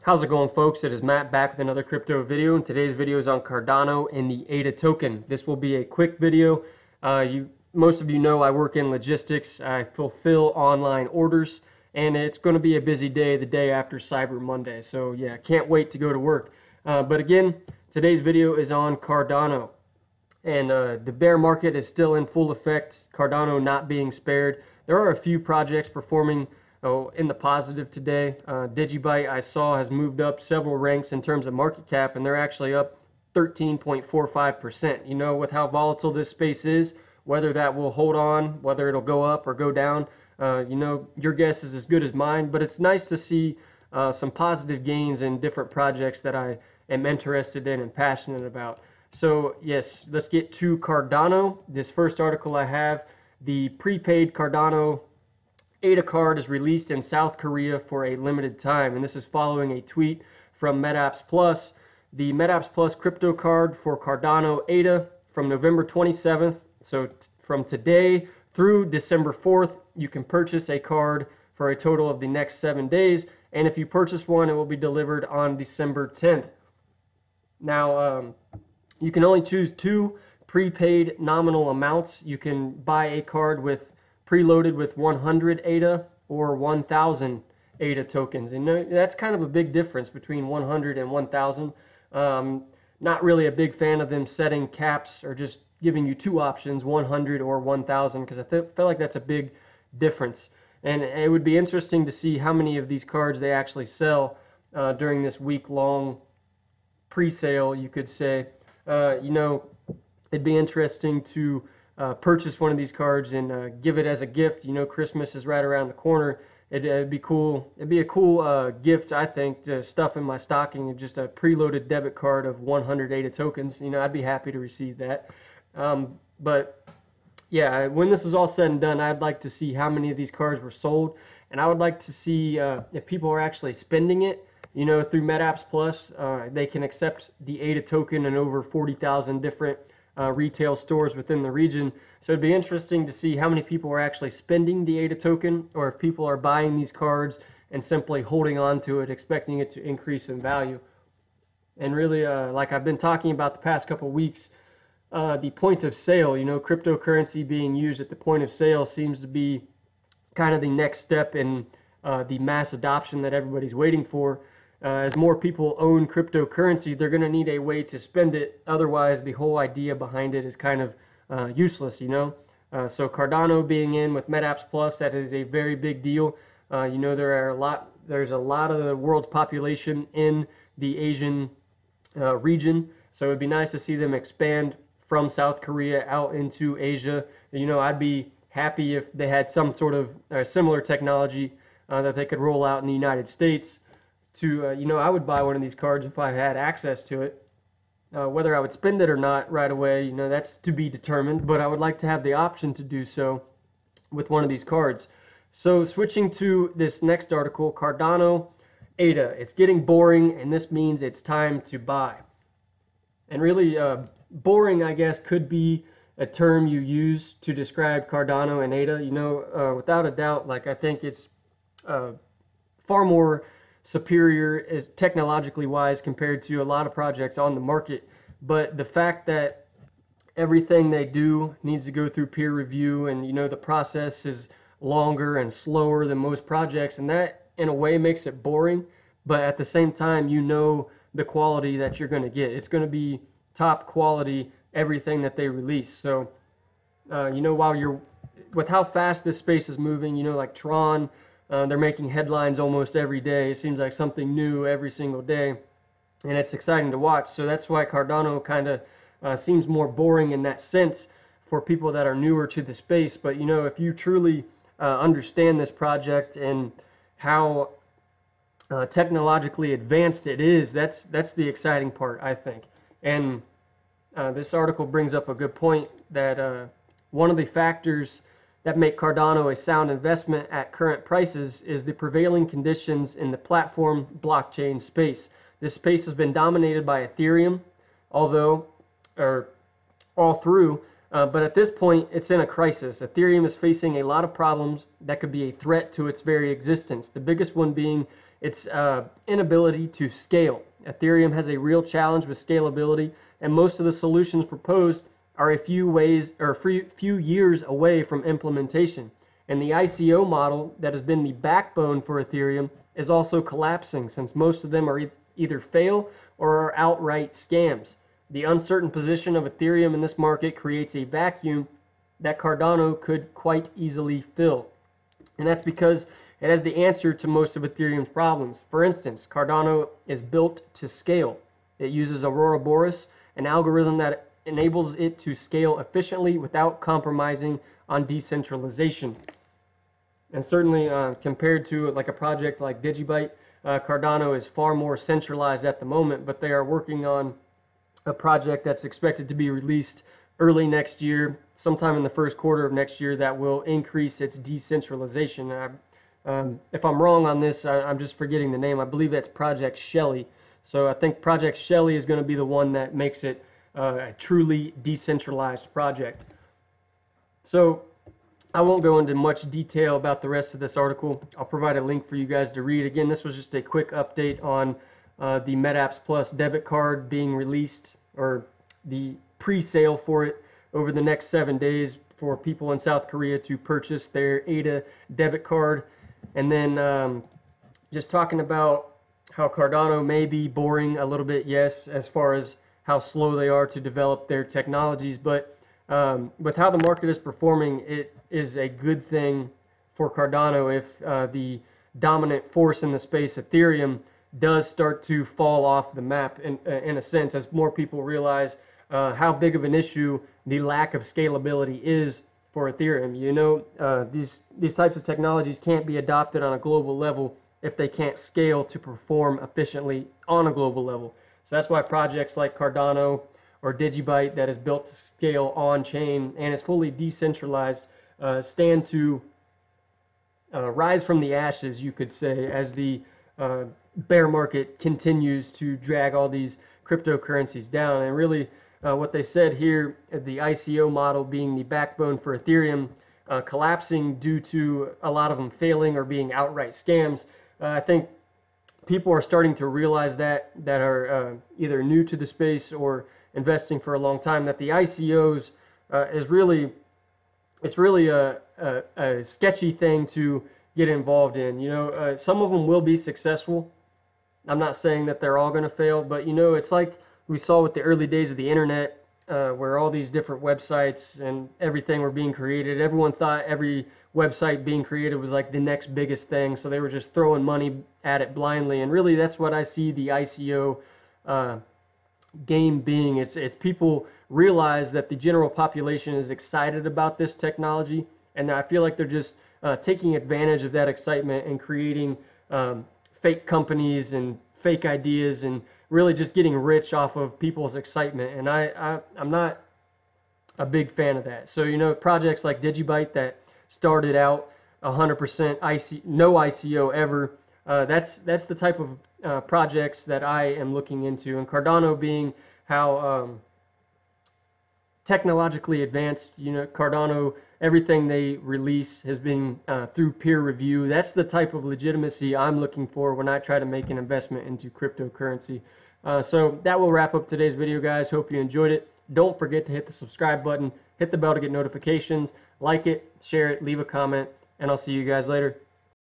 How's it going, folks? It is Matt back with another crypto video, and today's video is on Cardano and the ADA token. This will be a quick video. Most of you know I work in logistics. I fulfill online orders, and it's going to be a busy day the day after Cyber Monday. So yeah, can't wait to go to work. But again, today's video is on Cardano, and the bear market is still in full effect. Cardano not being spared. There are a few projects performing in the positive today. Digibyte, I saw, has moved up several ranks in terms of market cap, and they're actually up 13.45%. You know, with how volatile this space is, whether that will hold on, whether it'll go up or go down, you know, your guess is as good as mine. But it's nice to see some positive gains in different projects that I am interested in and passionate about. So yes, let's get to Cardano. This first article I have, the prepaid Cardano ADA card is released in South Korea for a limited time, and this is following a tweet from Metaps Plus. The Metaps Plus crypto card for Cardano ADA from November 27th, so from today through December 4th, you can purchase a card for a total of the next 7 days, and if you purchase one, it will be delivered on December 10th. Now, you can only choose two prepaid nominal amounts. You can buy a card with preloaded with 100 ADA or 1,000 ADA tokens. And that's kind of a big difference between 100 and 1,000. Not really a big fan of them setting caps or just giving you two options, 100 or 1,000, because I feel like that's a big difference. And it would be interesting to see how many of these cards they actually sell during this week-long pre-sale, you could say. You know, it'd be interesting to purchase one of these cards and give it as a gift. You know, Christmas is right around the corner. It'd be cool. It'd be a cool gift, I think, to stuff in my stocking. Just a preloaded debit card of 100 ADA tokens. You know, I'd be happy to receive that. But yeah, when this is all said and done, I'd like to see how many of these cards were sold, and I would like to see if people are actually spending it. You know, through Metaps Plus, they can accept the ADA token in over 40,000 different retail stores within the region. So it'd be interesting to see how many people are actually spending the ADA token, or if people are buying these cards and simply holding on to it, expecting it to increase in value. And really, like I've been talking about the past couple weeks, the point of sale, you know, cryptocurrency being used at the point of sale seems to be kind of the next step in the mass adoption that everybody's waiting for. As more people own cryptocurrency, they're going to need a way to spend it. Otherwise, the whole idea behind it is kind of useless, you know. So Cardano being in with Metaps Plus, that is a very big deal. You know, there's a lot of the world's population in the Asian region. So it'd be nice to see them expand from South Korea out into Asia. You know, I'd be happy if they had some sort of similar technology that they could roll out in the United States. You know, I would buy one of these cards if I had access to it. Whether I would spend it or not right away, you know, that's to be determined, but I would like to have the option to do so with one of these cards. So switching to this next article, Cardano ADA. It's getting boring, and this means it's time to buy. And really, boring, I guess, could be a term you use to describe Cardano and ADA. You know, without a doubt, like, I think it's far more superior is technologically wise compared to a lot of projects on the market. But the fact that everything they do needs to go through peer review, and you know, the process is longer and slower than most projects, and that in a way makes it boring. But at the same time, you know the quality that you're going to get. It's going to be top quality, everything that they release. So you know, with how fast this space is moving, you know, like Tron, they're making headlines almost every day. It seems like something new every single day, and it's exciting to watch. So that's why Cardano kind of seems more boring in that sense for people that are newer to the space. But you know, if you truly understand this project and how technologically advanced it is, that's the exciting part, I think. And this article brings up a good point that one of the factors that make Cardano a sound investment at current prices is the prevailing conditions in the platform blockchain space. This space has been dominated by Ethereum, all through, but at this point, it's in a crisis. Ethereum is facing a lot of problems that could be a threat to its very existence. The biggest one being its inability to scale. Ethereum has a real challenge with scalability, and most of the solutions proposed are a few years away from implementation. And the ICO model that has been the backbone for Ethereum is also collapsing, since most of them are either fail or are outright scams. The uncertain position of Ethereum in this market creates a vacuum that Cardano could quite easily fill. And that's because it has the answer to most of Ethereum's problems. For instance, Cardano is built to scale. It uses Aurora Boris, an algorithm that enables it to scale efficiently without compromising on decentralization. And certainly compared to like a project like Debit, Cardano is far more centralized at the moment, but they are working on a project that's expected to be released early next year, sometime in the first quarter of next year, that will increase its decentralization. If I'm wrong on this, I'm just forgetting the name. I believe that's Project Shelley. So I think Project Shelley is going to be the one that makes it a truly decentralized project. So I won't go into much detail about the rest of this article. I'll provide a link for you guys to read. Again, this was just a quick update on the Metaps Plus debit card being released, or the pre-sale for it over the next 7 days for people in South Korea to purchase their ADA debit card. And then just talking about how Cardano may be boring a little bit, yes, as far as how slow they are to develop their technologies, but with how the market is performing, it is a good thing for Cardano if the dominant force in the space, Ethereum, does start to fall off the map in a sense, as more people realize how big of an issue the lack of scalability is for Ethereum. You know, these types of technologies can't be adopted on a global level if they can't scale to perform efficiently on a global level. So that's why projects like Cardano or Debit, that is built to scale on-chain and is fully decentralized, stand to rise from the ashes, you could say, as the bear market continues to drag all these cryptocurrencies down. And really, what they said here, the ICO model being the backbone for Ethereum, collapsing due to a lot of them failing or being outright scams. I think people are starting to realize that are either new to the space or investing for a long time, that the ICOs is really a sketchy thing to get involved in. You know, some of them will be successful. I'm not saying that they're all going to fail, but you know, it's like we saw with the early days of the internet, where all these different websites and everything were being created. Everyone thought every website being created was like the next biggest thing, so they were just throwing money at it blindly. And really, that's what I see the ICO game being. It's people realize that the general population is excited about this technology, and I feel like they're just taking advantage of that excitement and creating fake companies and fake ideas and really just getting rich off of people's excitement. And I'm not a big fan of that. So, you know, projects like Debit that started out 100% no ICO ever, that's the type of projects that I am looking into. And Cardano being how technologically advanced, you know, Cardano, everything they release has been through peer review. That's the type of legitimacy I'm looking for when I try to make an investment into cryptocurrency. So that will wrap up today's video, guys. Hope you enjoyed it. Don't forget to hit the subscribe button, hit the bell to get notifications, like it, share it, leave a comment, and I'll see you guys later.